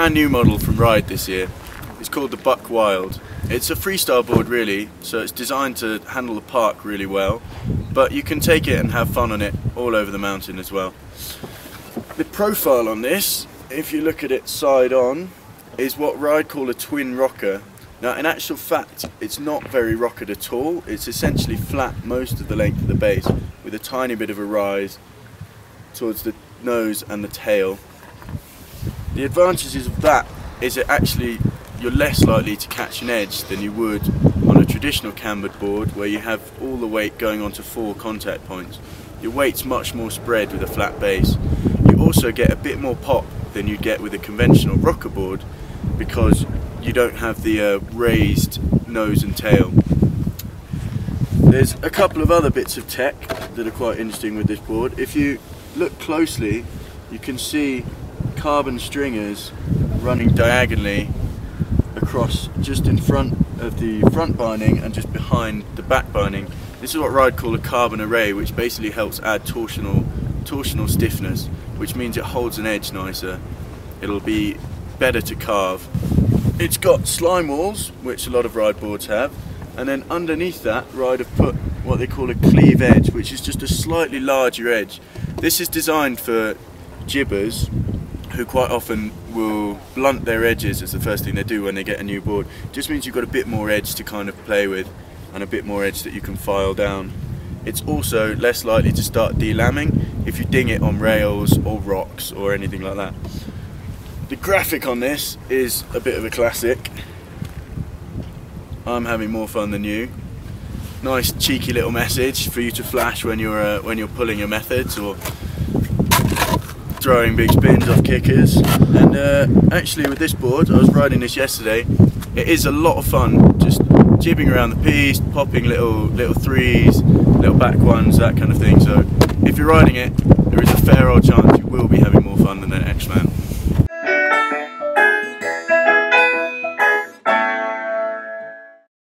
brand new model from Ride this year. It's called the Buckwild. It's a freestyle board really, so it's designed to handle the park really well, but you can take it and have fun on it all over the mountain as well. The profile on this, if you look at it side on, is what Ride call a twin rocker. Now in actual fact it's not very rockered at all, it's essentially flat most of the length of the base with a tiny bit of a rise towards the nose and the tail. The advantages of that is that actually you're less likely to catch an edge than you would on a traditional cambered board where you have all the weight going onto 4 contact points. Your weight's much more spread with a flat base. You also get a bit more pop than you'd get with a conventional rocker board because you don't have the raised nose and tail. There's a couple of other bits of tech that are quite interesting with this board. If you look closely, you can see carbon stringers running diagonally across just in front of the front binding and just behind the back binding. This is what Ride call a carbon array, which basically helps add torsional stiffness, which means it holds an edge nicer. It'll be better to carve. It's got slime walls, which a lot of Ride boards have, and then underneath that Ride have put what they call a cleave edge, which is just a slightly larger edge. This is designed for jibbers who quite often will blunt their edges as the first thing they do when they get a new board. It just means you've got a bit more edge to kind of play with and a bit more edge that you can file down. It's also less likely to start delamming if you ding it on rails or rocks or anything like that. The graphic on this is a bit of a classic. I'm having more fun than you. Nice cheeky little message for you to flash when you're pulling your methods or throwing big spins off kickers. And actually with this board, I was riding this yesterday, it is a lot of fun just jibbing around the piste, popping little threes, little back ones, that kind of thing. So if you're riding it, there is a fair old chance you will be having more fun than an X-Man.